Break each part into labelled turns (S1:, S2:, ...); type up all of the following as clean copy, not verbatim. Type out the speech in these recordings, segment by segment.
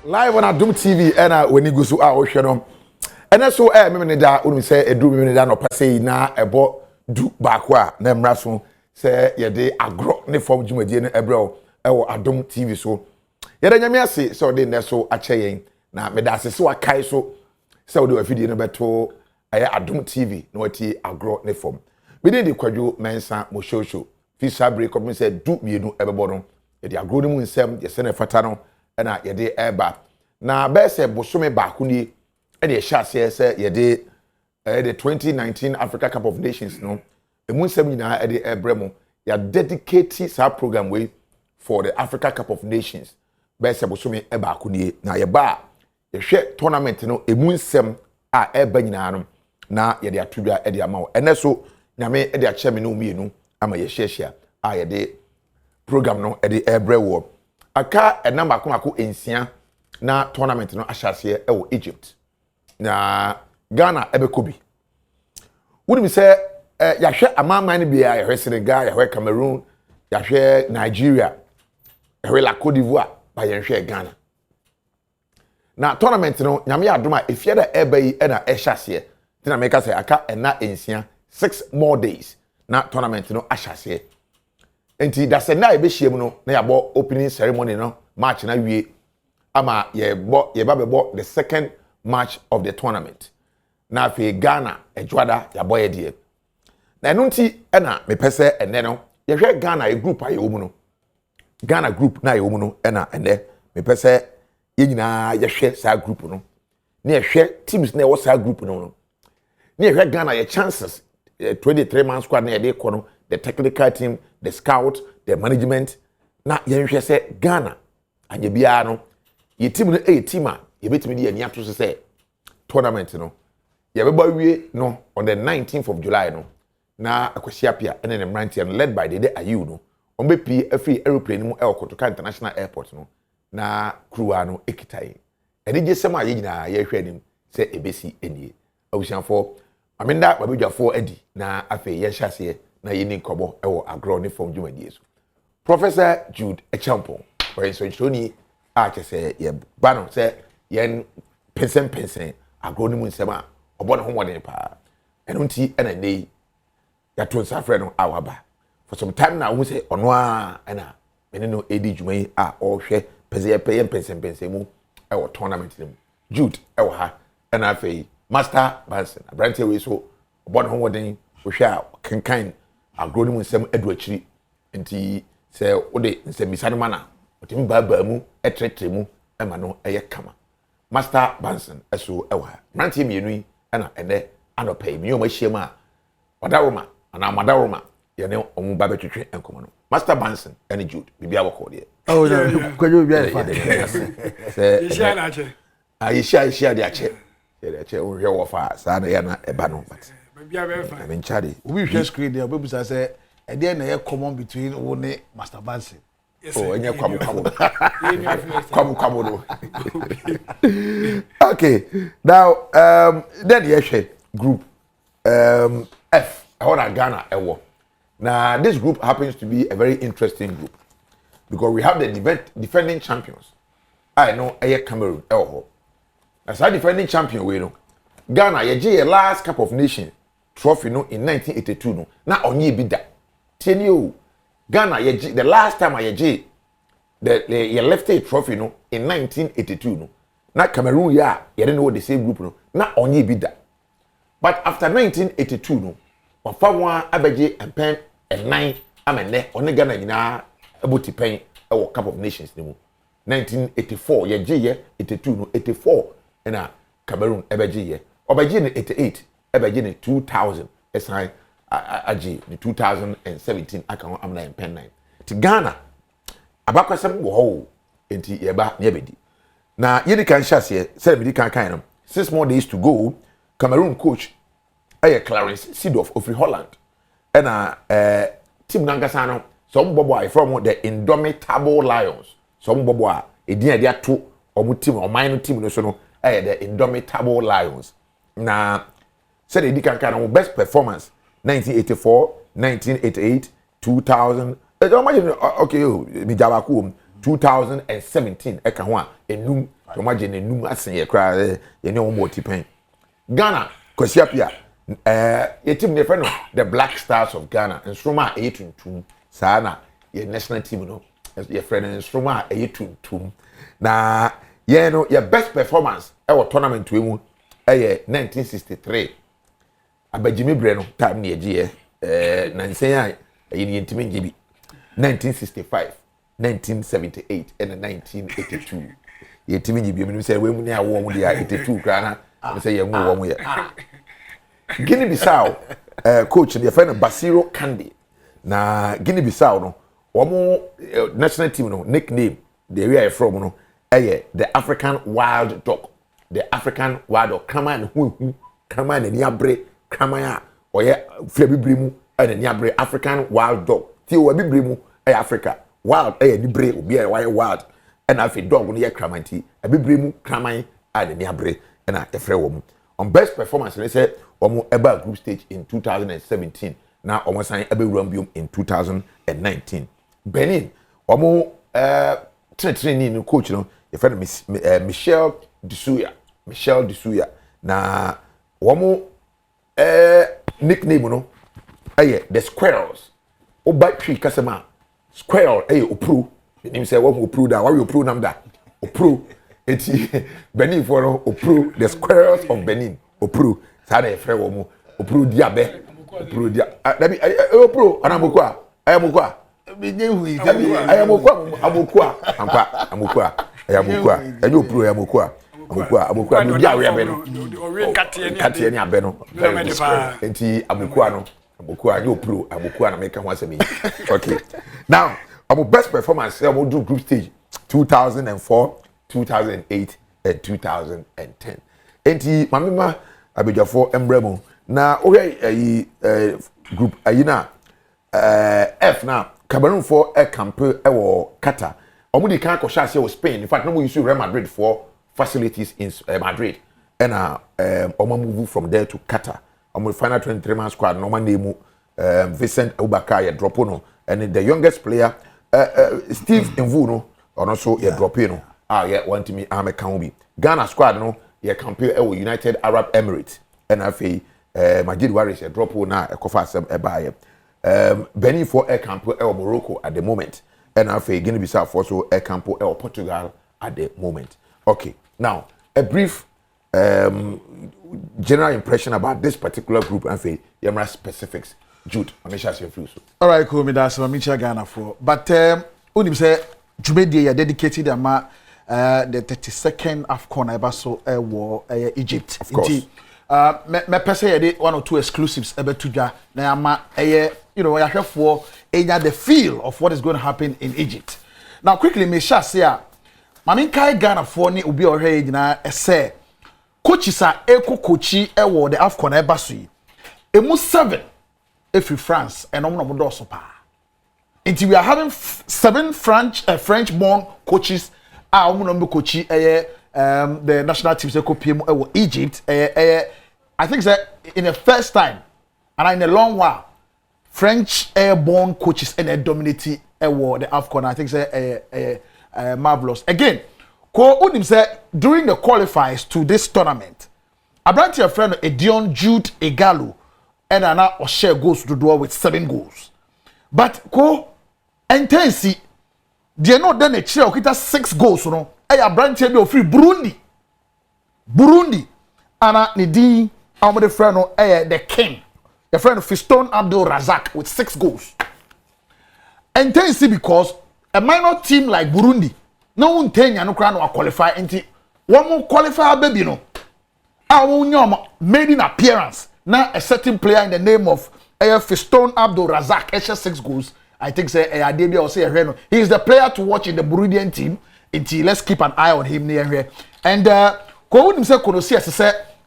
S1: live on Adom TV and when you go so our channel. And so me da unu say edu me da no pase na ebo du baako na mraso say ye de Agoro Ne Fom dwumadie no ebrɛ ewo Adom TV so. Ye da nyame ase so de ne so ache yen na me da ase so akai so say we do afidie no beto Adom TV no wati Agoro Ne Fom. Me de kwadwo mensa mo show fisa break up me say du mienu ebebo no ye de Agoro ne mu nsem ye se ne fata no na ye de eba na be se bosome baako ni and the shot says the 2019 Africa Cup of Nations no emu nsem nyina the ebremo ya dedicate sa program way for the Africa Cup of Nations be se bosome e ba akuni na ye ba ye hwe tournament no emu nsem a eba nyina no na ye de atodwa e de ama wo ene so nyame e de ache me no mienu ama ye hye a ye de program no e de ebrewo aka enamba ko ensia na tournament no ahyase e wo Egypt na Ghana ebekobi wudi mi say yahwe amama ni bia yahwe Senegal yahwe Cameroon yahwe Nigeria yahwe la Côte d'Ivoire ba yahwe Ghana na tournament no nyame adoma efia da eba yi na ehhase tina make say aka na ensia 6 more days na tournament no ahhase enti da se na ebehiem no na yabo opening ceremony no match na wie ama ye ba bebo the second match of the tournament na fe Ghana ejwada ya boye die na enu nti na me pese ene no ye hwe Ghana group aye omu no Ghana group na ye omu no na ene me pese ye nyina ye hwe sa group no na ye hwe teams na ye wo sa group no na ye hwe Ghana ye chances 23 man squad na ye de ko no the technical team the scout the management na ye hwe se Ghana anye bia no ye team no team a ye betimi di ani ato se tournament no ye beba wie no on the 19th of July no na akwahia pia ene ne mrantia no led by the ayu no on be pi afri aeroplane mu Kotoka International Airport no na crew ano ekitai ene je sema ye nyina ye hwe nim se ebesi enie awusianfo amenda babedwafo adi na afi ye hyase na ye ni nkobo ewo Agoro Ne Fom dwumadie so Professor Jude Echampo for instructioni a chese ye bano se yen pensen Agoro ne mu nsema obo ne ho modern pa eno nti ena nei ya to nsafre no awaba for some time now we say ono a ena me no edi dwumai a o hwe pese pensen mu e wo tournament nem Jude e wo ha ena afei Master Bansen abrantie we so obo ne ho modern wo hwe a kenkan Agoro ne mu nsem edu akiri nti se wo de nsem bisane mana otimi baba mu etretre mu e ma no eye kama Master Bansen eso ewa rantie mienu yi na ene anopai mi o mahiem a wadaroma ana madaroma ye ne omu ba betwetwe enkomo no Master Bansen ene Jude bibia wako de
S2: oh no kwajo bibia fa
S1: se
S3: yeshia na ache
S1: yeshia de ache ye de ache o hwe wo fa sa na ye na eba no but
S3: bibia be fa
S1: me nchade
S2: we hwe screen there obebusa say e dey na ye common between wo ne Master Bansen
S1: oh enye kwamu no okay now then yes group F how Ghana ewo now this group happens to be a very interesting group because we have the defending champions I know Cameroon ewo as our defending champion we know Ghana ye last Cup of Nations trophy no in 1982 no na onye bi da tenio Ghana the last time I the left a trophy no in 1982 no na Cameroon ya didn't know the same group no na onye bi da but after 1982 no wafa wan abeje empen enan amene one Ghana nyina aboti pen e wo Cup of Nations ni mu 1984 ye 82 no 84 na Cameroon ebeje ni 88 ebeje ni 2000 esan aji ni 2017 aka ho amna empen 9 ti Ghana abakwasem wo ho enti yeba ne yebedi na yedi kan hyase say me di kan no 6 more days to go Cameroon coach Clarence Seedorf of Holland and team nangasa no some bobo from the Indomitable Lions some bobo edin ade ato omo team o man team no so no the Indomitable Lions na say the di kan no best performance 1984 1988 2000 okay, mi jabaku 2017 eka ho a enum to ma je nenum asen ye kra ye ne wo mo tipen Ghana Kosiapia ye team ne friend the Black Stars of Ghana Nstroma etuntum saa na ye national team no ye friend Nstroma etuntum na ye no your best performance e wo tournament we mu ye 1963 abajimi bre no time ne ye na nsen ya ye ne ntimi ngibi 1965 1978 and 1982 ye timi ngibi me say we mu ne awo mu dia 82 kra na me say ye mu wo mu ye Guinea Bissau coach the friend Basiro Kandi na Guinea Bissau no omo national team no nickname the area from no the African Wild Dog Kraman hu Kraman na ni abre Kraman a oye fia bibiri mu na ni abre African Wild Dog ti o bibiri mu Africa wild ni bre obi a wild and afi dog no ye Kraman ti bibiri mu Kraman a na ni abre na efre wo mu on best performance they say omo eba group stage in 2017 na omo sign ebe rumbium in 2019 Benin omo training no coach no your friend Michel Disuya na omo nickname no the Squirrels oba twi kasema squirrel opru him say what opru da what opru nam da opru eti Benin for no opru the Squirrels of Benin opru sa na efre wo mu opru diabe opru dia dabi opru anamukwa ayamukwa
S2: Binyehui
S1: ayamukwa amukwa ayamukwa enye opru amukwa no dia we be no katie ni abe no enti amukwa anye opru amukwa na make ho asemi okay now our best performance we do group stage 2004 2008 and 2010 enti mamema abejafo embremo na oye group ayina F na Cameroon for a camp wo Qatar omudi kan ko shase wo Spain in fact no use Real Madrid for facilities in Madrid and omo move from there to Qatar omo final 23 man squad no man name Vincent Abubakar ye drop no and the youngest player Steve Mvu no ono so ye drop no ye want me am kan bi Ghana squad no ye camp United Arab Emirates and afi Majid Waris ye drop na ekofa asem ebaye Benin for air camp Morocco at the moment and afi Guinea Bissau for so air camp Portugal at the moment okay now a brief general impression about this particular group and afi yamra specifics Jude amesha say free so
S2: all right cool me that's what me Ghana for but unim say Jumedi ya dedicated ama the 32nd AFCON eba so war Egypt
S1: indeed
S2: me pese ye one or two exclusives ebe tudwa na ama you know ya hwefo enya the feel of what is going to happen in Egypt now quickly me sha say mami kai Ghana for ni obi ohwe nyina ese coaches a coachi the AFCON eba so yi emu 7 if France and no do so pa until we are having 7 French born coaches a no coachi the national teams PM Egypt I think that in the first time and in a long while French airborne coaches and dominating the AFCON I think say marvelous again ko unim say during the qualifiers to this tournament Abranti friend Edion Jude Egalo and ana or share goals to do with 7 goals but ko intense they know then a chair okita 6 goals no Abranti be free Burundi ana ni din our friend no the king the friend Fiston Abdul Razak with 6 goals intense because a minor team like Burundi no untenya no kra no qualify enti one more qualify baby no made an appearance now a certain player in the name of Fiston Abdul Razak 6 goals I think say Adebia or say he is the player to watch in the Burundian team until let's keep an eye on him near here and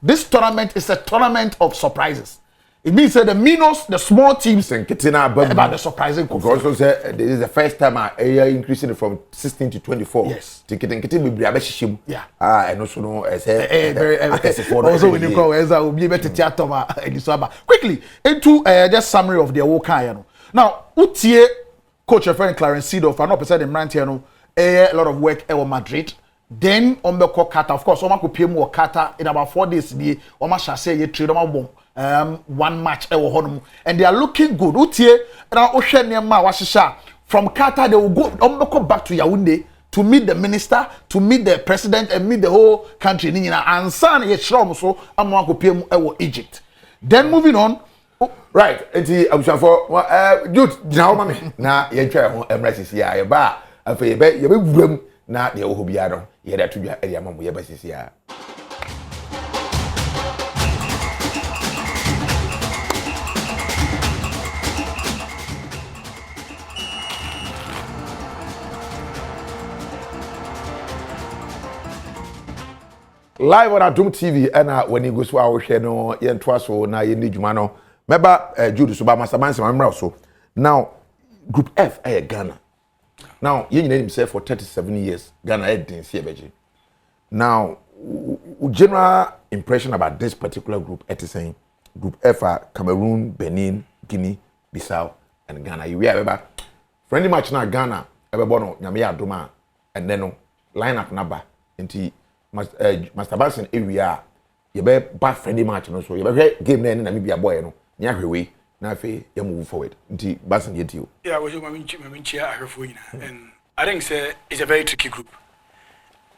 S2: this tournament is a tournament of surprises. It means that the small teams about the surprising
S1: also say this is the first time increasing from 16 to 24.
S2: Yes.
S1: Yeah. And also no
S2: also when you call will be better theater quickly into just summary of the whole kind. Now, utie coach your friend Clarence Seedorf, I know percent in Rantiano, a lot of work at Madrid. Then on the Qatar, of course, Oma could pay more Qatar in about 4 days. The Oma shall say you trade one match and they are looking good. Utie now Ocean Washisha from Qatar they will go back to Yaoundé to meet the minister, to meet the president, and meet the whole country. And son is strong, so I'm going to pay Egypt. Then moving on.
S1: Right, I'm sure for Jude, now, mammy. Now, you're trying to embrace here, bar, and for your bed, you'll be room. Now, the old Biado, you're there to be a young mamma, your here. Live on Adom TV and when you go to our channel, you twice or now you need Jumano. Remember, Judy Suba Master Man, also. Now, Group F, Ghana. Now, you know himself for 37 years. Ghana didn't see a budget. Now, general impression about this particular group, it is saying Group F are Cameroon, Benin, Guinea, Bissau, and Ghana. You remember, friendly match now Ghana, everybody, Namia Doma, and then line up number into. Master Basin area you be bad friendly match no so you be game na Namibia boy no nya hwewe na fe you move forward nti Basin yet you
S3: yeah we chia ahwefo nyina and I think say it's a very tricky group.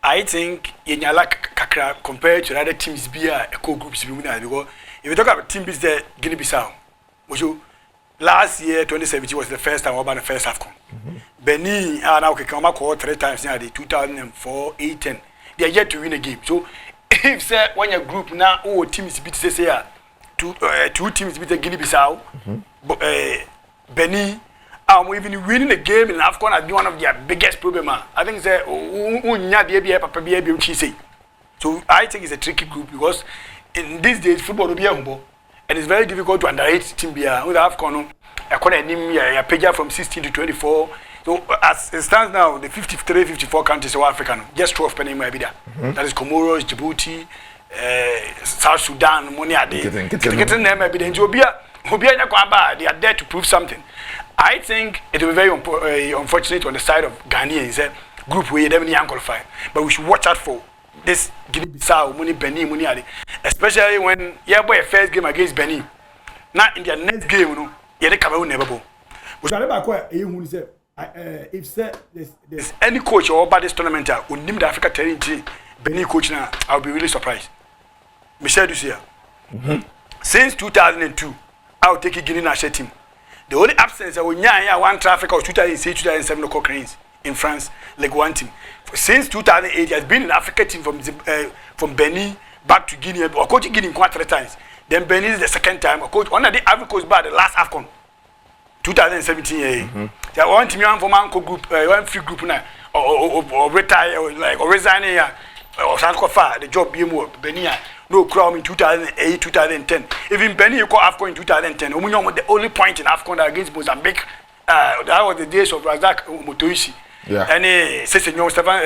S3: I think yenyala kakra compared to other teams bia eco groups bi mu na because if you talk about team is the Guinea Bissau which last year 2017 was the first time about the first AFCON. Benin now okay come call 3 times now the 2004 18 they are yet to win a game. So if say when your group now teams beat say two teams beat the Guinea Bissau, Benin, even winning a game in AFCON has been one of their biggest problem. I think say so I think it's a tricky group because in these days football will be humble and it's very difficult to underrate team here. With AFCON, a page from 16 to 24. So as it stands now, the 53, 54 countries are African. Just 12 penny might be there. That is Comoros, Djibouti, South Sudan, Monia. Getting them might be there. They are there to prove something. I think it will be very unfortunate on the side of Ghanaians. Group where they don't qualify, but we should watch out for this Guinea-Bissau, Benin, Muniadi, especially when you have a first game against Benin. Now in their next game, you know, you Cameroon never go. If there's any coach or about this tournament who name the Africa territory Benin coach now, I'll be really surprised. Michel Ducia. Since 2002, I'll take a Guinea national team. The only absence that we one traffic was 2006, 2007 Cochrans in France, like one team. Since 2008, he has been an Africa team from Benin back to Guinea, or coaching Guinea quite 3 times. Then Benin is the second time. Or coach one of the Africa coach by the last AFCON. 2017 there one team from Uncle group one free group now or retire or resign or Sankofa the job be more Benin no crown in 2008 2010 even Benin you call AFCON in 2010 the only point in AFCON against Mozambique that was the days of Razak Motoishi and Sessignon Stefan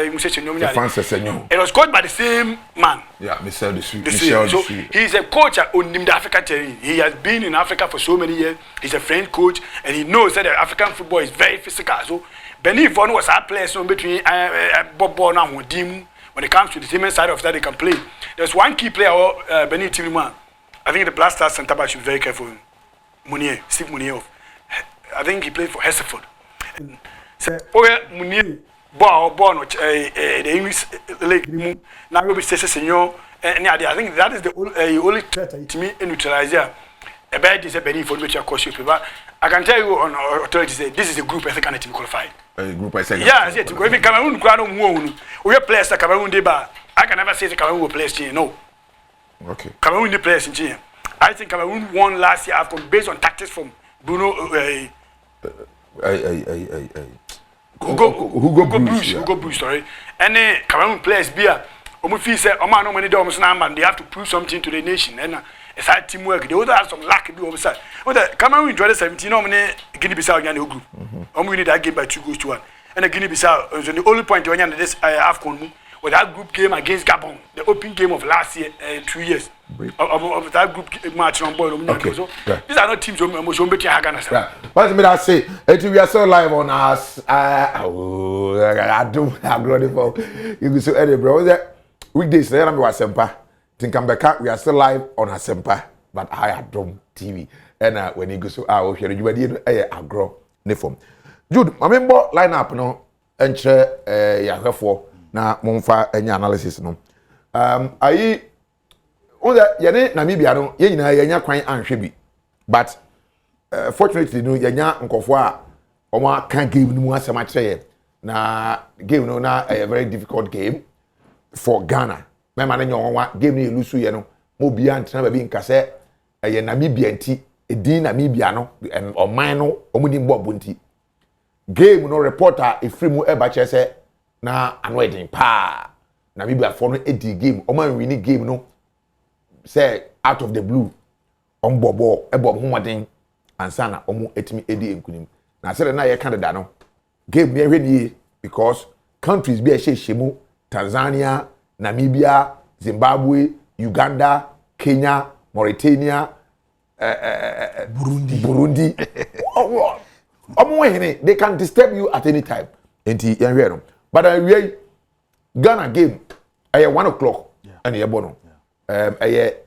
S3: it was coached by the same man
S1: Michel
S3: so he's a coach on the Africa territory. He has been in Africa for so many years. He's a French coach and he knows that the African football is very physical. So Benin Von was our player so between Bob Bona and Dim when it comes to the team side of that they can play. There's one key player Benin team man. I think the Blaster Center back should be very careful. Mounier, Steve Mounier. I think he played for Hesseford. Mounier born the English league now will be Sessignon and I think that is the only threat to me in neutralizer. A bad is a Benin for which I course you but I can tell you on authority say this is a group I think I team qualified. A group I say yeah, to go if Cameroon Grano we have players that Cameroon deba. I can never say the Cameroon will play here. No. Okay. Cameroon the players in here. I think Cameroon won last year after based on tactics from Bruno Hugo Bruce, sorry. Any Cameroon players beer. Feel say, oh man, no money dollars now, they have to prove something to the nation. And it's hard teamwork. They also have some luck to do over side. But Cameroon enjoyed the 17 Guinea Bissau group. We need that game by 2-1. And the Guinea Bissau was the only point when this AFCON with that group game against Gabon, the open game of last year, 2 years. of that group match on board.
S1: Okay.
S3: So
S1: Yeah.
S3: these are not teams who are better Ghana.
S1: Yeah. What me that say? We are so live on us. I do Agoro Ne Fom. You go so early, bro. Weekdays, I am Asempa. Think I'm back. We are still live on Asempa, but I Adom TV. And when you go so, I will hear you. Agoro Ne Fom. Jude, I remember line up no. Enche yahwefo na momfa enya analysis no ayi oda yene Namibia no ye nyina yenya kwan anhwe bi but fortunately no yenya nkofo a omo kan game no mu asema kire na game no na a very difficult game for Ghana mema na nyonwa game no elusu ye no mo bia ntena ba bi nkase ye Namibia nti edin Namibia no and oman no omudi mbobo nti game no reporter efrimu eba chese na anwedin pa Namibia for no edi game o man win game no say out of the blue on bobo ebo homoden ansa na omo etimi edi enkunim na say na ye Canada no game me hwe ni because countries be shemu Tanzania, Namibia, Zimbabwe, Uganda, Kenya, Mauritania, Burundi. They can disturb you at any time. But Ghana game, 1 o'clock, and bono.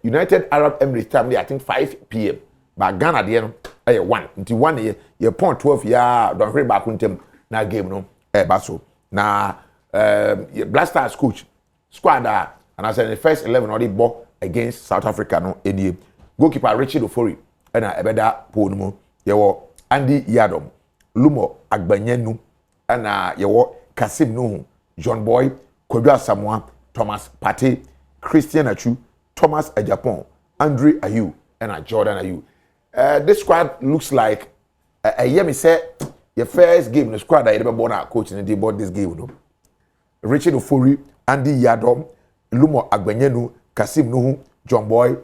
S1: United Arab Emirates time, I think 5 p.m. But Ghana, the 1. Until 1 year, you point 12 year, don't worry back on na game, no, basso. Now, Blasters coach, squad, and I said in the first 11 already bought against South Africa, no, any goalkeeper Richard Ofori, and I better Pono, Andy Yadom, Lumo Agbanyenu, and yawo Kasim Nuhu, John Boy, Kodwa Samoa, Thomas Partey, Christian Achu, Thomas Ejapon, Andre Ayew, and Jordan Ayew. This squad looks like a year me say your first game in the squad I ever born coach and they bought this game. No? Richard Ofori, Andy Yadom, Lumo Agbanyenu, Kasim Nuhu, John Boy,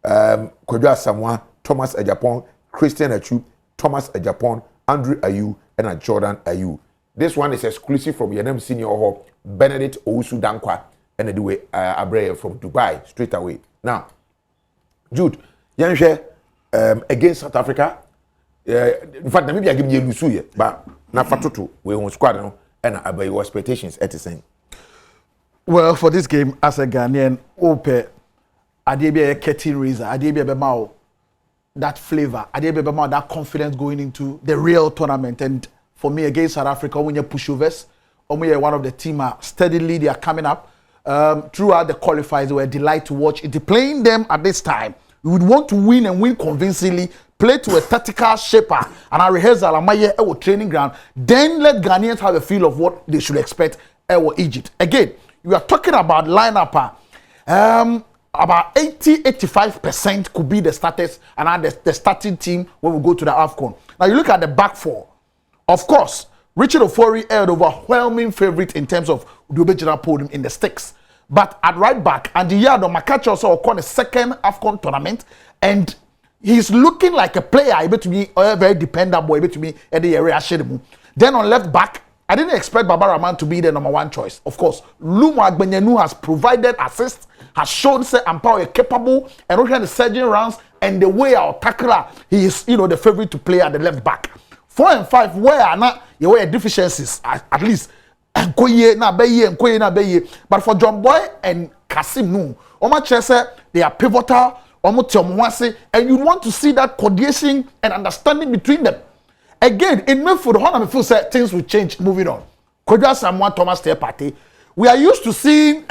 S1: Kodwa Samoa, Thomas Ejapon, Christian Achu, Thomas Ejapon, Andrew Ayew, and Jordan Ayew. This one is exclusive from Yenem Senior Hall, Benedict Owusu Dankwa, and the way Abreu from Dubai, straight away. Now, Jude, Yanshe, against South Africa, in fact, maybe I give you Lusuye, but now Fatutu, we won squad, and about your expectations at the same.
S2: Well, for this game, as a Ghanaian, Ope, Adebe Ketin Reza, Adebe Bemao. That flavor, that confidence going into the real tournament. And for me, against South Africa, when you pushovers, when one of the team are steadily, they are coming up. Throughout the qualifiers, they were a delight to watch. If playing them at this time, we would want to win and win convincingly, play to a tactical shaper, and our rehearsal, our training ground. Then let Ghanaians have a feel of what they should expect our Egypt. Again, we are talking about lineup. About 80-85% could be the starters and the starting team when we go to the AFCON. Now you look at the back four. Of course, Richard Ofori held overwhelming favorite in terms of the original podium in the sticks. But at right back, Andy Yadom Makachi also won the second AFCON tournament, and he's looking like a player able to be very dependable, able to be at the area. Then on left back, I didn't expect Baba Rahman to be the number 1 choice. Of course, Lumo Agbanyenu has provided assists, has shown say Ampaw is capable, and also the surging rounds and the way our tackler, he is, the favorite to play at the left back. 4 and 5, where are not your deficiencies, at least. But for John Boy and Kasim Nu, Oma Chese, they are pivotal, and you want to see that coordination and understanding between them. Again, in midfield, feel things will change moving on. Kodwa Samoa, Thomas Partey. We are used to seeing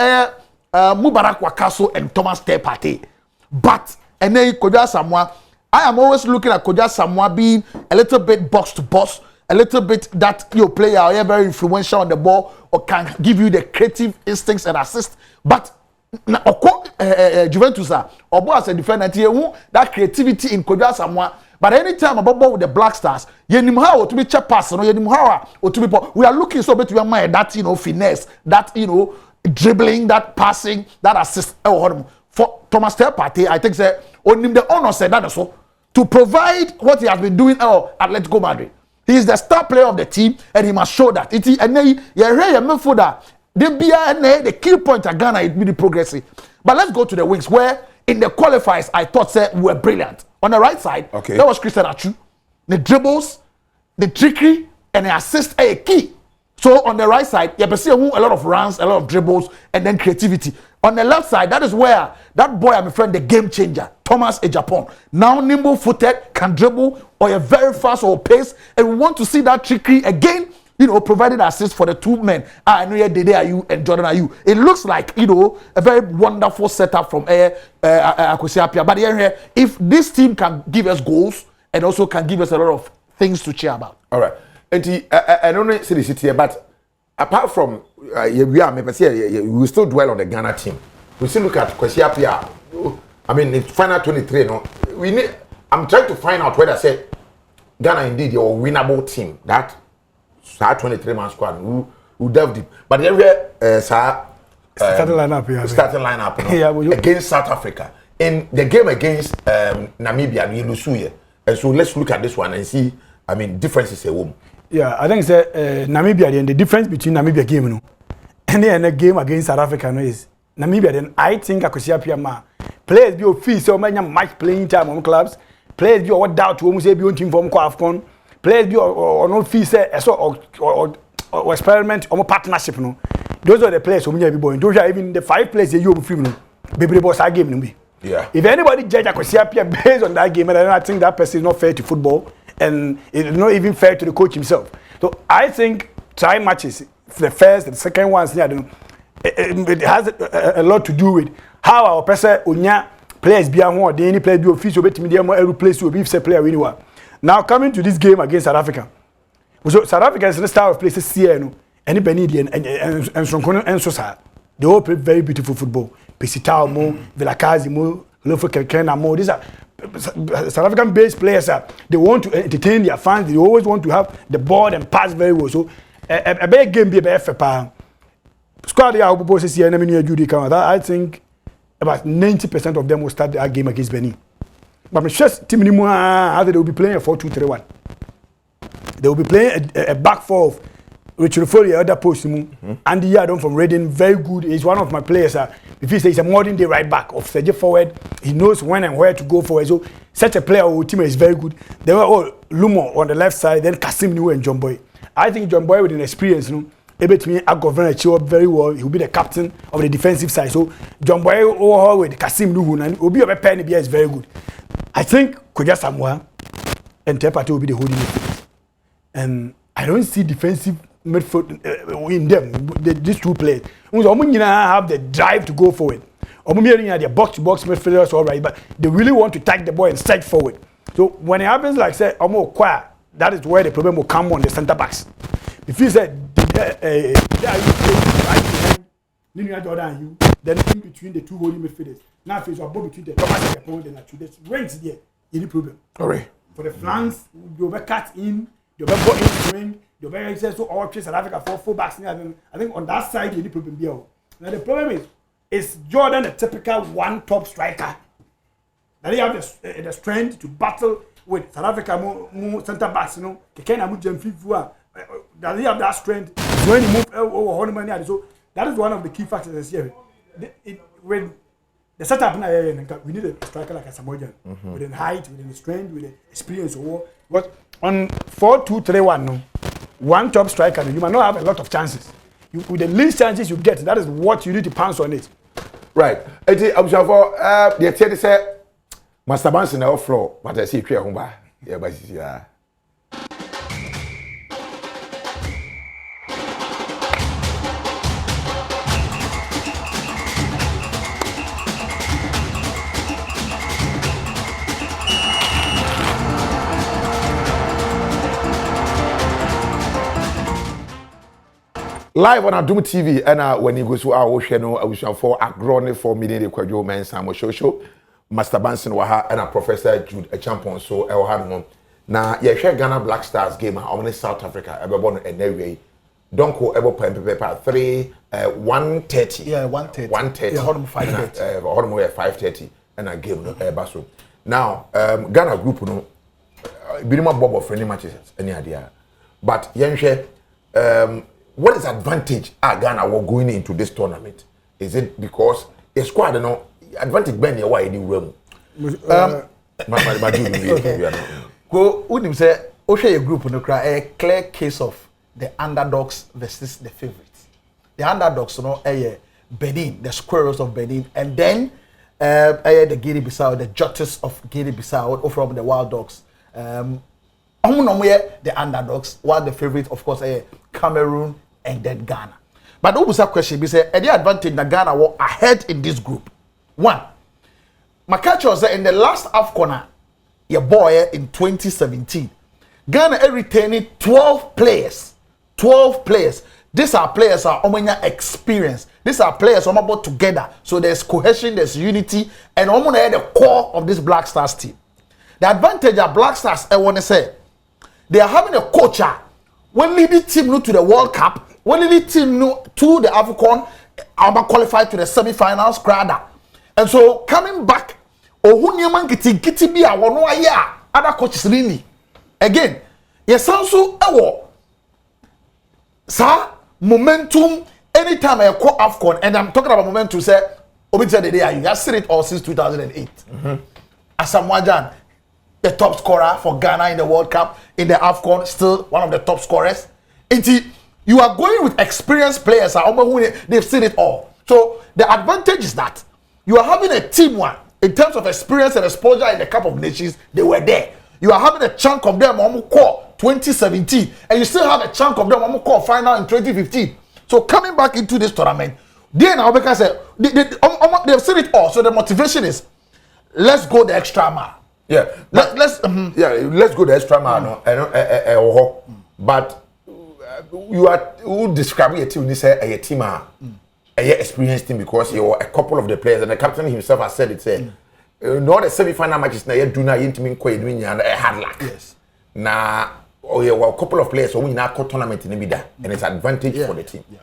S2: Mubarak Wakaso and Thomas Partey. But, and then Kodwa Samoa, I am always looking at Kodwa Samoa being a little bit box to box, a little bit that your player very influential on the ball or can give you the creative instincts and assist. But Juventus Obo as a defender, that creativity in Kodwa Samoa. But anytime about ball with the Black Stars, we are looking so bit to mind that finesse, that dribbling, that passing, that assist. For Thomas Partey, I think say on the honor said that also to provide what he has been doing at Atletico Madrid. He is the star player of the team, and he must show that. The key point at Ghana is really progressive. But let's go to the wings where in the qualifiers, I thought say were brilliant. On the right side, that was Christian Achu. The dribbles, the trickery, and the assist are key. So on the right side, you see a lot of runs, a lot of dribbles, and then creativity. On the left side, that is where that boy, I'm afraid, the game changer, Thomas Ejapon. Now nimble-footed, can dribble, or a very fast or pace, and we want to see that trickery again. You know, providing assist for the two men. I know Dede Ayew and Jordan Ayew. It looks like, you know, a very wonderful setup from Akwesi Appiah. But here, if this team can give us goals and also can give us a lot of things to cheer about.
S1: All right. And I don't know the city here, but apart from we still dwell on the Ghana team. We still look at Akwesi Appiah. I mean, it's final 23. No, I'm trying to find out whether say Ghana indeed your winnable team. That 23-man squad who delve deep. But then we
S3: starting lineup
S1: against South Africa. In the game against Namibia, we lose here. And so let's look at this one and see, I mean, differences a woman.
S3: Yeah, I think it's Namibia, then the difference between Namibia game and the game against South Africa is Namibia, then I think Akwesi Appiah players be official so many match playing time on clubs, players be what doubt to almost be on team from AFCON. Players be or no fee say or experiment or partnership no. Those are the players who may be born. Those are even the 5 players you will free no. Baby boss our game no be.
S1: Yeah.
S3: If anybody judge Akwesi Appiah based on that game, then I think that person is not fair to football and it's not even fair to the coach himself. So I think try matches, the first and the second ones, it has a lot to do with how our person unya players be on the any player be official bet me every place will be say player anywhere. Now coming to this game against South Africa. So South Africa is the style of places here, no. Any Benedian and so they all play very beautiful football. Pesitao mo, Vilakazi mo, Lofo Kelkena mo. These are South African based players. They want to entertain their fans. They always want to have the ball and pass very well. So a big game be a FFP. Squad here, I think about 90% of them will start that game against Benin. But I'm sure team anymore they will be playing a 4-2-3-1. They will be playing a back four of Richard Foley, other post. And the Adom from Reading, very good. He's one of my players. If he says he's a modern day right back of Serge forward, he knows when and where to go forward. So such a player who team is very good. They were all Lumo on the left side, then Kasim Niu and John Boy. I think John Boy with an experience, able to me govern a very well. He will be the captain of the defensive side. So John Boy overall with Kasim Niu and will be a pen is very good. I think Koja Samoa and Tepate will be the holding midfield. And I don't see defensive midfield in them, these two players. Have the drive to go forward. They're box-to-box midfielders, all right, but they really want to take the ball and strike forward. So when it happens like, say, that is where the problem will come on the centre backs. If you said, then in between the two holding midfielders. Now if it's above between the Thomas and the Pond and the there's range there, any problem.
S1: All right.
S3: For the flanks, you'll be cut in, you'll be go in swing, you'll be so all three South Africa for full backs. I think on that side, any problem there. Now the problem is Jordan a typical one top striker? That he have the strength to battle with South Africa more centre backs, you know. Does he have that strength when he move over money? So that is one of the key factors here. When the setup now, we need a striker like a Samoan with the height, with the strength, with the experience. But on 4-2-3-1, one top striker, you might not have a lot of chances. With the least chances you get, that is what you need to pounce on it.
S1: Right. I'm sure for the theatre say Master Banks in the off floor, but I see clear home by. Yeah, but yeah. Live on Adom TV, and when you go to our channel, I wish for Agoro Ne Fom meeting the Kwajo men Samo show. Master Banson Waha and a Professor Jude a champion so El Hanum. Now, you share Ghana Black Stars game on South Africa, ever born and anyway. Don't go ever paper 3 1:30. Yeah, 1:30. 1:30. Yeah, Hormone 5:30. Hormone 5:30 and a game Basso. Now, Ghana group no minimum bob of friendly matches any idea. But Yenshe what is advantage Ghana were going into this tournament? Is it because a squad, advantage ben ye why any room.
S2: Go unim say o share your group no cry a clear case of the underdogs versus the favorites. The underdogs no Benin, the Squirrels of Benin, and then the Guinea-Bissau, the Jotters of Guinea-Bissau, or from the Wild Dogs. The underdogs, while the favorite, of course, Cameroon and then Ghana. But almost a question, we say, the advantage that Ghana were ahead in this group. One, my catch was in the last AFCON, your boy in 2017, Ghana retaining 12 players. 12 players. These are players are experience. These are players who are about together. So there's cohesion, there's unity, and the core of this Black Stars team. The advantage of Black Stars, I want to say, they are having a coach when lead the team to the World Cup, when lead the team to the AFCON, are qualified to the semi-finals, and so coming back, other coaches really. Again, yes, also sir, momentum. Anytime I call AFCON, and I'm talking about momentum, say, you have seen it all since 2008. Asamoah Gyan, the top scorer for Ghana in the World Cup, in the AFCON, still one of the top scorers. You are going with experienced players, they've seen it all. So the advantage is that you are having a team one in terms of experience and exposure in the Cup of Nations, they were there. You are having a chunk of them on core 2017, and you still have a chunk of them on core final in 2015. So coming back into this tournament, they now because they've seen it all. So the motivation is, let's go the extra mile.
S1: Yeah, let's go the extra mile. But you are describing a team. You say a team, a experienced team because you are a couple of the players, and the captain himself has said it. Say, no, the semi-final matches now you do not intimate quite doing and hard luck. Yes. Now. Oh yeah, well, a couple of players so we now call tournament in the and it's advantage for the team. Yeah.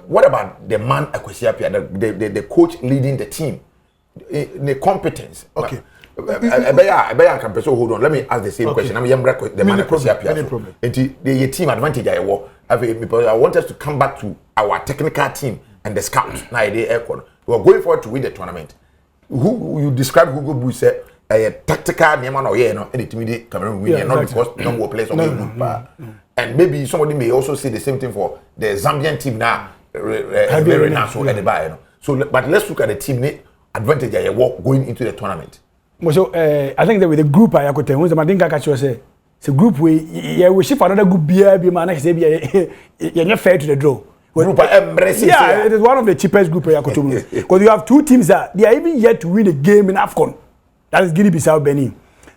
S1: What about the man Akwesiapia, the coach leading the team, the competence? Okay. I can hold on. Let me ask the same question. I'm the man Akwesiapia. Any problem? The team advantage I want us to come back to our technical team and the scouts. Now they we are going forward to win the tournament. Who you describe Hugo Bui said. A tactical Neman or any timid Cameroon winning, not because no players on good. And maybe somebody may also say the same thing for the Zambian team now. So, but let's look at the team advantage I walk going into the tournament.
S3: So, I think that with the group I could tell you, I think I catch you say, it's a group we ship another good beer, be man, you're not fair to the draw. Yeah, it is one of the cheapest group I could tell you. Because you have two teams that they are even yet to win a game in AFCON. That is Guinea-Bissau, Benin.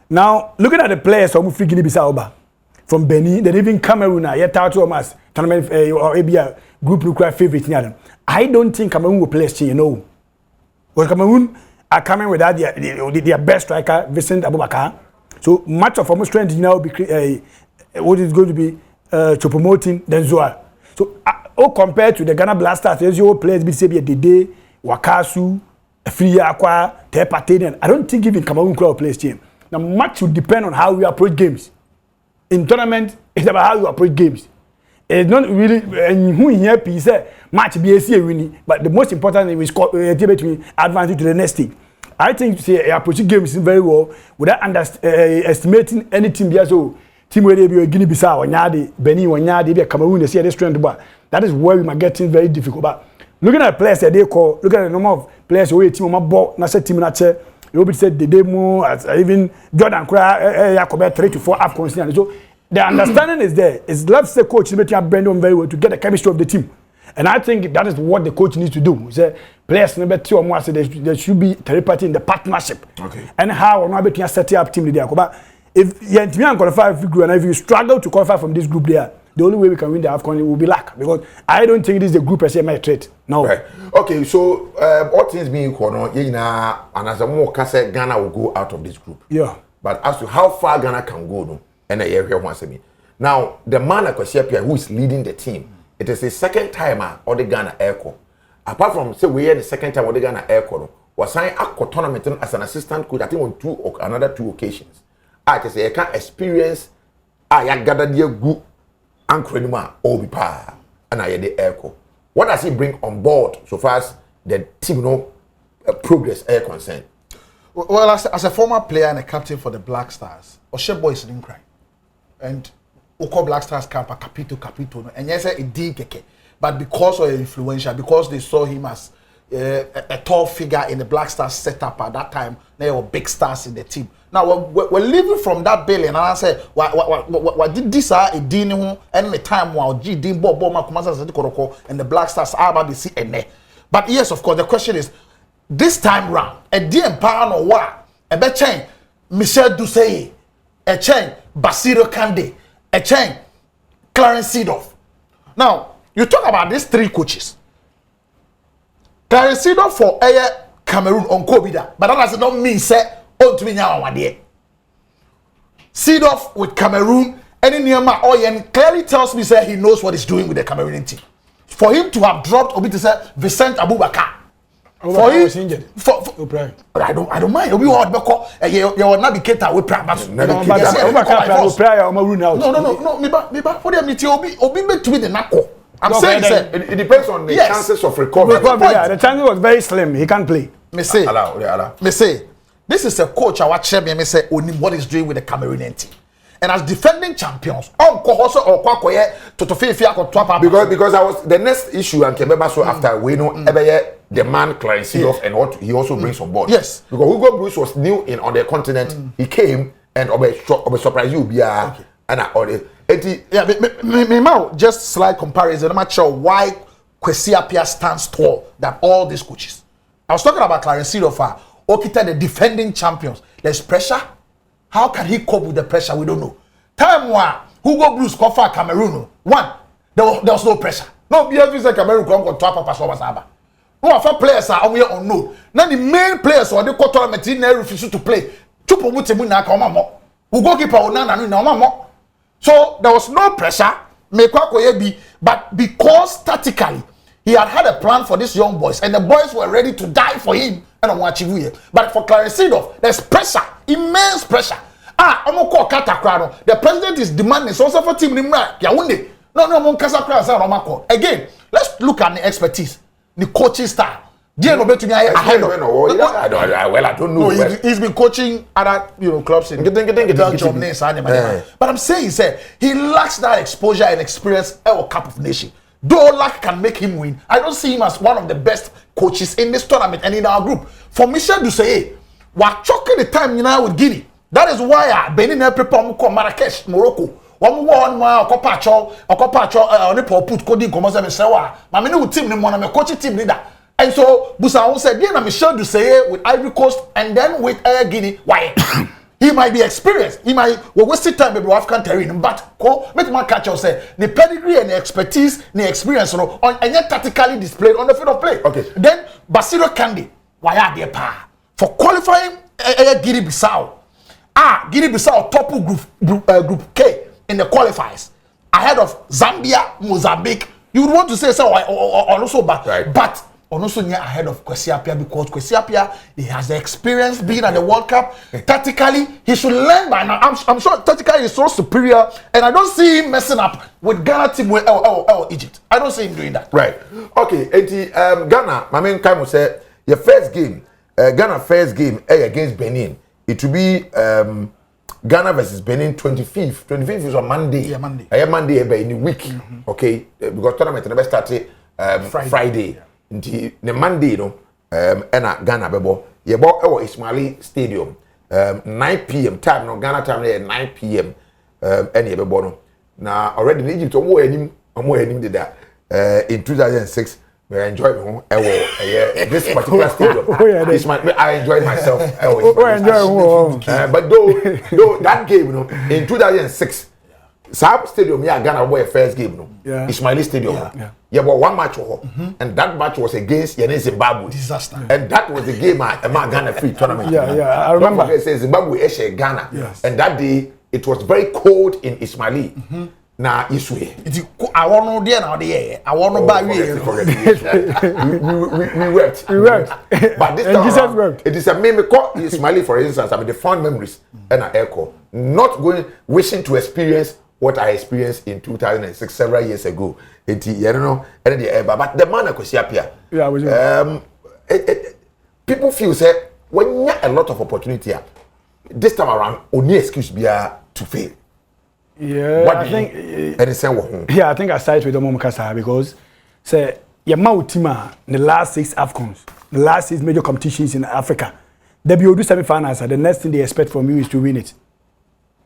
S3: Now, looking at the players from Guinea-Bissau, from Benin, they even Cameroon, yet out to us, tournament or a group require favorite. I don't think Cameroon will play, Because Cameroon are coming without their best striker, Vincent Abubakar. So much of our strength now will be what is going to be Choupo-Moting, Denzoa. So, compared to the Ghana Blasters, there's your players, BCB, Dede, Wakasu, Free Aqua, Tepatanian. I don't think even Cameroon will play team. Now, much will depend on how we approach games. In tournament, it's about how you approach games. It's not really who here piece match BSC winning, but the most important thing is between advancing to the next stage. I think approaching games very well without estimating any team. So team where they be Guinea-Bissau, Nyadi, Benin, Nyadi, be Cameroon, they see the strength, but that is where we might get things very difficult. But looking at players that they call, look at the number of players who team on my ball, not say team not say. You will said the demo, even Jordan Kra, 3 to 4 AFCON. So the understanding is there. It's left the coach to Brandon very well to get the chemistry of the team, and I think that is what the coach needs to do. He said players number 2 or more, so there should be telepathy in the partnership. Okay. And how or not between set up team there. But if you qualify figure and if you struggle to qualify from this group there, the only way we can win the AFCON will be luck, because I don't think this is a group as a my trait. No.
S1: Right. Okay, so all things being equal, and as a more case, Ghana will go out of this group. Yeah. But as to how far Ghana can go, no, and I hear once again. Now, the man who is leading the team, it is the second timer or the Ghana Airco. Apart from say we are the second time or the Ghana Airco, was signed a tournament as an assistant coach, I think on 2 or another 2 occasions. I can say I can experience I gathered the good. Ankrema Obi Pa and I the Echo. What does he bring on board so far as the team progress air concern.
S2: Well, as a former player and a captain for the Black Stars, Oshe boys didn't cry. And Oko Black Stars camp a capito, and yes, it did keke. But because of influential, because they saw him as a tall figure in the Black Stars setup at that time, they were big stars in the team. Now we're living from that billion, and I say, what did this a dino and the time while G Dean Bob and the Black Stars are about to see But yes, of course, the question is this time round, a DM pound or what? A bet chain, Michel Doucet, a chain, Basiro Kande, a chain, Clarence Seedorf. Now, you talk about these three coaches. Clarence Seedorf for Cameroon on Kobida, but that does not mean say oh to me now one day. Seedorf with Cameroon, any Niyama Oyen clearly tells me say he knows what he's doing with the Cameroonian team. For him to have dropped Obi to say Vincent Abubakar. For him, was injured. But I don't mind. Obi was because you will not be catered with practice. No. Me to be the knuckle. I'm saying
S1: it depends on the chances of recovery.
S4: The chance was very slim. He can't play.
S2: Me say, this is a coach I watch me say what he's doing with the Cameroonian team. And as defending champions, because
S1: I was the next issue and remember so after we know the man Clarence Seedorf and what he also brings on board.
S2: Yes,
S1: because Hugo Bruce was new on the continent. He came and surprise you and
S2: just slight comparison. I'm not sure why Kwesi Appiah stands tall than all these coaches. I was talking about Clarence Seedorf, Okita, the defending champions. There's pressure. How can he cope with the pressure? We don't know. Time one, Hugo Bruce called for Cameroon. One, there was no pressure. No, BFV said Cameroon come to top of Passover. No, for players are unknown. Now the main players or the quarter tournament in refuse to play. Chupo Mutemuna Kamamo. Hugo keeper Onana. So there was no pressure. But because tactically he had a plan for these young boys, and the boys were ready to die for him. But for Clarence Seedorf, there's pressure, immense pressure. The president is demanding so for team. Again, let's look at the expertise, the coaching style. I don't know. He's been coaching other clubs in Belgium. But I'm saying, he lacks that exposure and experience at a Cup of Nations. Though luck can make him win, I don't see him as one of the best coaches in this tournament and in our group. For Michel Doucet, we're choking the time with Guinea. That is why Benin prepare Marrakesh, Morocco. One put coding coaching team leader. And so Busan said, Michel Doucet with Ivory Coast and then with Guinea. Why? He might be experienced. He might waste time with African terrain, but make my catch or say the pedigree and the expertise, the experience, and yet tactically displayed on the field of play.
S1: Okay.
S2: Then Basiro Kande, why are they power for qualifying Guinea-Bissau? Guinea-Bissau top group K in the qualifiers ahead of Zambia, Mozambique. You would want to say so also, but also ahead of Kwesi Appiah because Kwesi Appiah, he has the experience being at the World Cup. Tactically, he should learn by now. I'm sure tactically he's so superior, and I don't see him messing up with Ghana team with Egypt. I don't see him doing that.
S1: Right. Okay. Ghana, my main Kaimo said your first game, Ghana first game against Benin. It will be Ghana versus Benin 25th. 25th is on Monday.
S2: Yeah, Monday.
S1: Monday in the week. Okay, because tournament never started Friday.
S2: Yeah.
S1: Nti ne Monday no na Ghana bebo ye bo e wo Ismaili Stadium 9 p.m. time no Ghana time na 9 p.m. Any ye bebo no na already in Egypt omo enim did that in 2006 we enjoy me ho this particular stadium. I enjoyed myself. But though that game in 2006 Saab Stadium, Ghana boy first game, Ismaili Stadium. Yeah, but one match, and that match was against Zimbabwe.
S2: Disaster.
S1: And that was the game at Ghana free tournament.
S4: I remember.
S1: Don't forget, Zimbabwe Eshe Ghana.
S2: Yes.
S1: And that day it was very cold in Ismaili. Now Iswe.
S2: I want no there now there. I want no buy we
S1: wept. But this time it is a meme call Ismaili, for instance. I mean the fond memories and an echo. Not wishing to experience what I experienced in 2006 several years ago. But the man Kwesi Appiah. people feel say when you have a lot of opportunity this time around only excuse be to fail.
S4: Yeah,
S1: What
S4: I think. Yeah, I think I side with Omokasa because say your Mautima the last 6 AFCONs, the last 6 major competitions in Africa. They will do semi-finals, and the next thing they expect from you is to win it.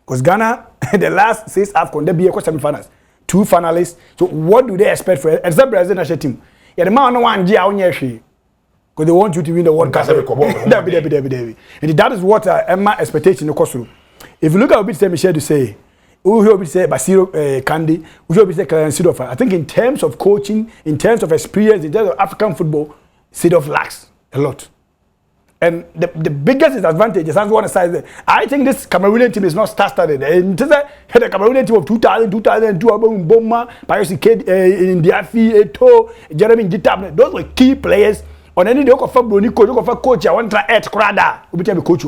S4: Because Ghana, the last 6 AFCON, they be a semi-finals, 2 finalists. So what do they expect for except Brazil national team? Yeah, the man no one year on year because they want you to win the World Cup. And that is what Emma expectation in the if you look at what Michel to say, we will say Basiro Kandi, we will say Clarence Seedorf. I think in terms of coaching, in terms of experience, in terms of African football, Seedorf lacks a lot. And the biggest disadvantage is that's one side. I think this Cameroonian team is not star-studded. And the Cameroonian team of 2000, 2002, Boma, Paris in Diafi, Eto, Jeremy Gitab, those were key players. On any day, of coach, I want to try to Krada, who became a coach.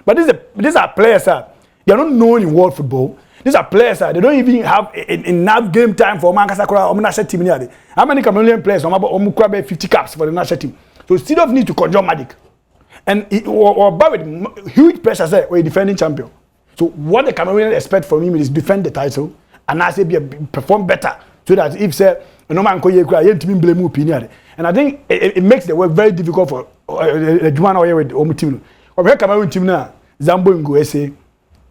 S4: But these are players, they are not known in world football. These are players, they don't even have enough game time for Mankasakura or national team. How many Cameroonian players? 50 caps for the national team. So Seedorf need to conjure magic. And with huge pressure, say we're defending champion. So what the Cameroonians expect from him is defend the title and I say perform better so that if say no man can you blame opinion. And I think it makes the work very difficult for the Juman or with Omu team. Or Cameroon team now, Zambo Ngo say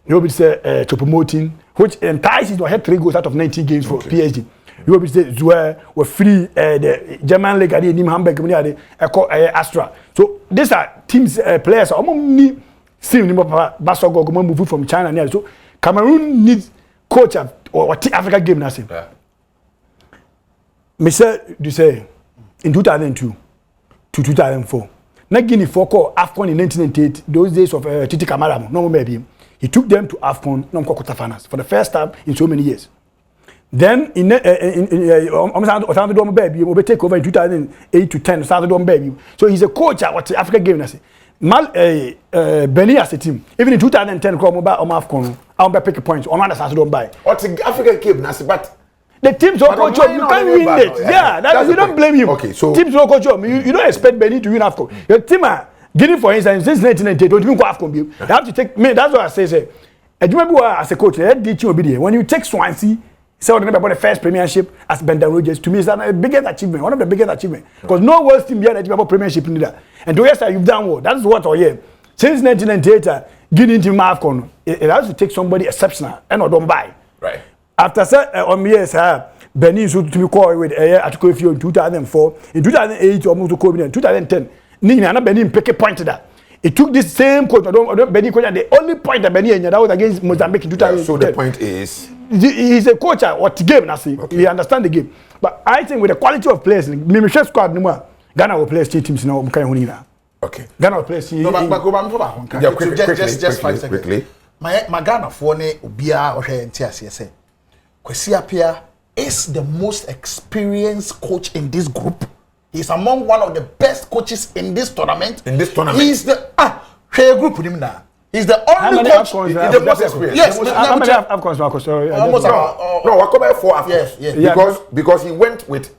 S4: you will say to promoting, which entices to had 3 goals out of 19 games for PSG. You will say Zouer were free the German league at Hamburg Astra. So these are teams players. Almost Basogo move from China. So Cameroon needs coach or Africa game. Yeah. Michel Dussay in 2002 to 2004. Not Guinea for AFCON in 1998. Those days of Titi Kamara, no maybe he took them to AFCON quarterfinals for the first time in so many years. Then in baby, we take over in 2008 to 10. Baby. So he's a coach at what Africa game. Benin as a team. Even in 2010, AFCON, I'll pick a point. On one buy.
S1: What's the African game? But
S5: the teams don't coach you can't win it. Yeah, that you don't blame him. Okay, so teams don't coach you don't expect Benin to win AFCON. Your team Guinea, for instance, since 1998, don't even go AFCON. You have to take me. That's what I say. I remember as a coach, when you take Swansea. So about the first premiership as Brendan Rodgers, to me is the biggest achievement, one of the biggest achievements. Because no world team here about premiership neither. And to yesterday you've done well. That's what I hear. Since 1998, Guinea team AFCON, it has to take somebody exceptional and not don't buy.
S1: Right.
S4: After on years, Benin should to be called with article in 2004, in 2008 almost to COVID in 2010. Nina Benin pick a point to that. It took this same coach, Benin coach, and the only point that Benin that was against Mozambique in 2010.
S1: So the point is,
S4: he's a coach at what game, Nasi. Okay. He understands the game. But I think with the quality of players, Mimisha squad, Ghana will play 2 teams now.
S1: Okay.
S4: Ghana will play 2
S2: No, but go back just 5 seconds. Quickly. My Ghana for ne Ubia or NTS. Kwesi Appiah is the most experienced coach in this group. He's among one of the best coaches in this tournament. He's the group with him now. He's the only coach in the most experienced. Yes,
S4: how many AFCONs, Marcus?
S2: Almost
S1: no, what about 4 AFCONs?
S2: Yes.
S1: Because he went with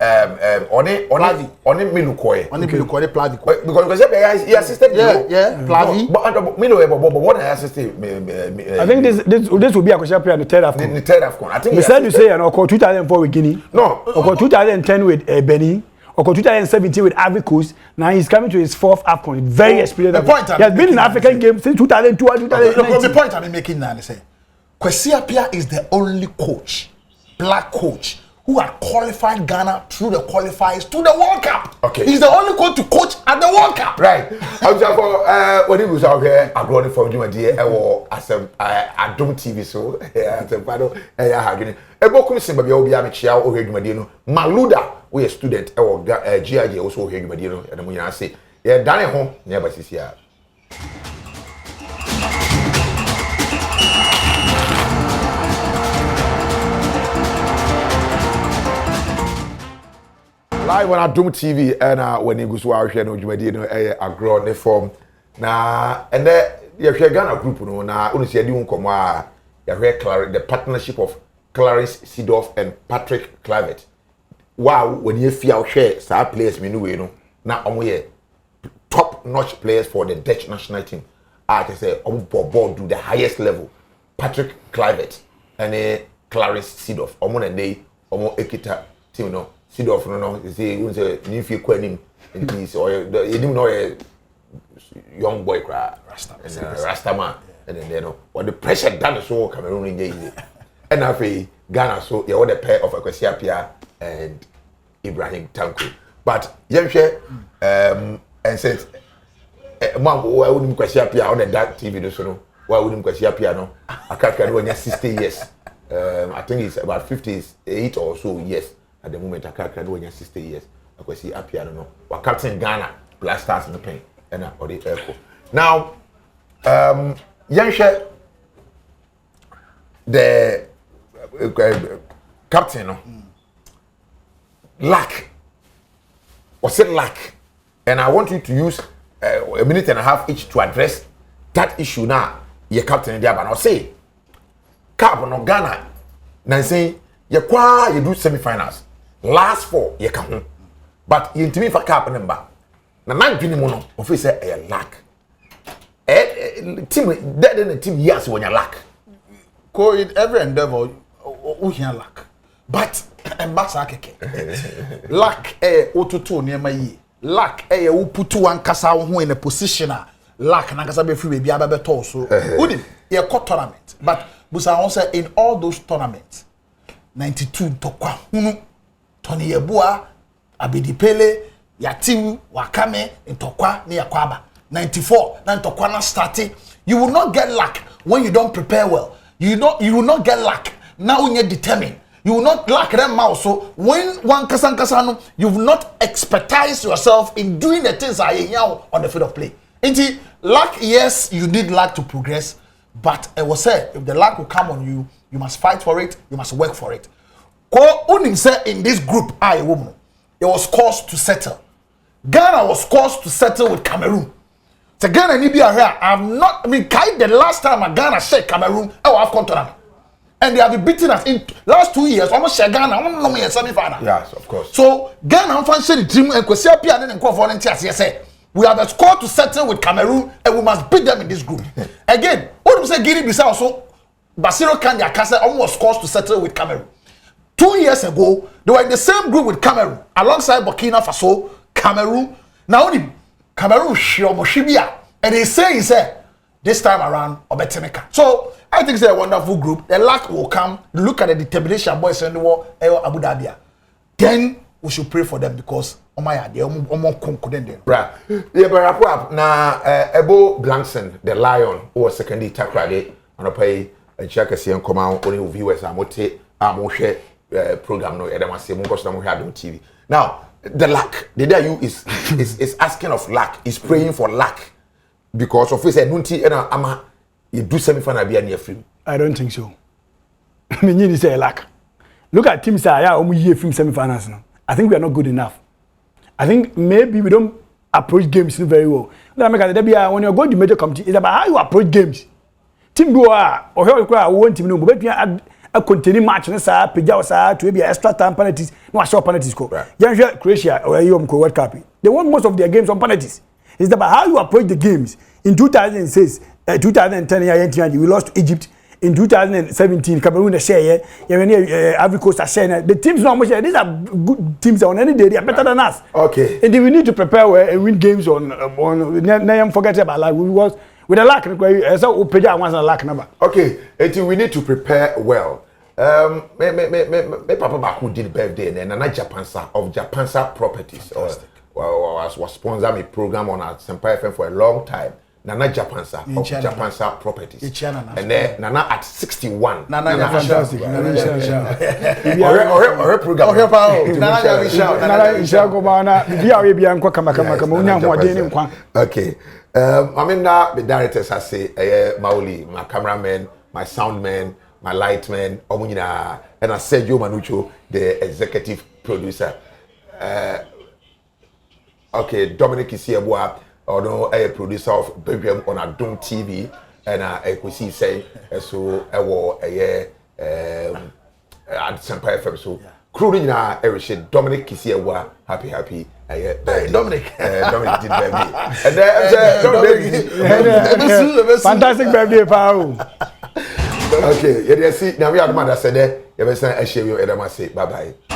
S1: Oni Milukoye.
S2: Oni Milukoye Plavi.
S1: Because he assisted.
S2: Yeah, Plavi.
S1: But what I assisted.
S4: I think this will be a question on the 3rd AFCON.
S1: The 3rd AFCON. I think.
S4: We said you say and 2004 with Guinea.
S1: No.
S4: 2010 with Benin. Or 2017 with Ivory Coast. Now he's coming to his 4th AFCON. Very experienced.
S2: The point
S4: he has been in African games since 2002 and 2019.
S2: The point I'm making now is Kwesi Appiah is the only coach, black coach, who had qualified Ghana through the qualifiers to the World Cup.
S1: Okay.
S2: He's the only coach to coach at the World Cup.
S1: Right. When he was out here, Agoro Ne Fom as Adom TV so Maluda, we a student GIG also here and we say yeah dane ho never see here. Live on Adom TV and when you go to our channel, you may Agoro Ne Fom. Na and there you Ghana group no na only see you come the partnership of Clarence Seedorf and Patrick Kluivert. Wow, when you feel share some players me no na omo top-notch players for the Dutch national team. I can say ball to the highest level. Patrick Kluivert and Clarence Seedorf. And they Ekita team no Seedorf no say you say Nifi Kwenim and this or you didn't know a young boy cry Rastaman and then you know what the pressure done so Cameroon in the and after Ghana so you the pair of Akwesi Appiah and Ibrahim Tanko. But Yemshe and said Mom, why wouldn't Akwesi Appiah on the dark TV no? Why wouldn't Akwesi Appiah no? I can't when you're 60 years. I think it's about 58 or so years at the moment. I can't when you're 60 years. Akwesi Appiah no. We're captain Ghana Black Stars in the pain and or the echo. Now, Yemshe the captain no. Lack. Was it lack? And I want you to use a minute and a half each to address that issue now. Your captain there, but I'll say, Cap no Ghana. Now say you do semi-finals. Last 4 you can, but you intimate for Cap number. Now 9 mono of say a lack. Team that in the team yes when you lack.
S2: Go in every endeavor, who can lack, but and lack otutu near ye. Lack who put one kasa who in a position lack na kasa be free baby ababe to so wouldn't ye cut tournament but busa won say in all those tournaments 92 tokwa hunu Tony Yeboah Abidipele Yatim Wakame Ntokwa ne yakwaba 94 na Ntokwa na starting. You will not get luck when you don't prepare well. You will not get luck now when you're determined. You will not lack them out. So when one kasano, you will not expertise yourself in doing the things I now on the field of play. Indeed, luck, yes, you need luck to progress, but it was said if the luck will come on you, you must fight for it, you must work for it. In this group, it was caused to settle. Ghana was caused to settle with Cameroon. So Ghana need be here. The last time Ghana said Cameroon, I have come to them. And they have been beaten us in last 2 years. Almost Ghana, I'm semi-final.
S1: Yes, of course.
S2: So Ghana, I'm fancy the team and Kwesi Appiah and volunteers. Yes, we have a score to settle with Cameroon, and we must beat them in this group. Again, what do we say? Guinea-Bissau also, Basiro Kanya Kasa almost scores to settle with Cameroon. 2 years ago, they were in the same group with Cameroon, alongside Burkina Faso, Cameroon. Now only Cameroon Shibia, and they say this time around Obetemeka. So I think it's a wonderful group. The luck will come. Look at the determination boys in the war, Abu Dhabi. Then we should pray for them because right. Yeah,
S1: but now Ebo Blankson, the Lion, who was secondary takrade, and I pay and check a CM come out only viewers I'm share program no Adam say Adom TV. Now the luck, the day you is asking of luck, is praying for luck because of his nunti and ama you do semi-final be near film.
S4: I don't think so. I mean, you say luck. Look at teams that are year film semi-finals now. I think we are not good enough. I think maybe we don't approach games very well. When you're going to major competition, it's about how you approach games. Team do or here one team no, but a continuing match na sa peja sa to be extra time penalties no a short penalties go. Yeah, Croatia or Yom World Cup. They won most of their games on penalties. It's about how you approach the games. In 2006, 2010 we lost to Egypt. In 2017, Cameroon share Ivory Coast share. The teams not much. These are good teams on any day. They are better than us.
S1: Okay.
S4: And we need to prepare well and win games on. Forget about like we was with a lack. So we pay once a lack number.
S1: Okay. Until we need to prepare well. Me Papa Baku did birthday and Nana Japansa of Japansa Properties. Was sponsor me program on our Senpai FM for a long time. Nana Japansa of Japansa Properties. And then Nana at 61.
S2: Nana fantastic.
S1: Or program. Okay. I mean now the directors I say Mauli, my cameraman, my soundman, my lightman, Omunina, and I said Joe Manucho, the executive producer. Okay, Dominic Isiabua, or no, a producer of Belgium on Adom TV, and I could see say so I wore a year at Senpai FM. So crew ni na erishe Dominic Kisiewa happy
S2: Dominic
S1: Dominic did baby and then Dominic
S4: fantastic birthday pal.
S1: Okay, yeah, see now we are the man that said that you better share your edema say bye bye.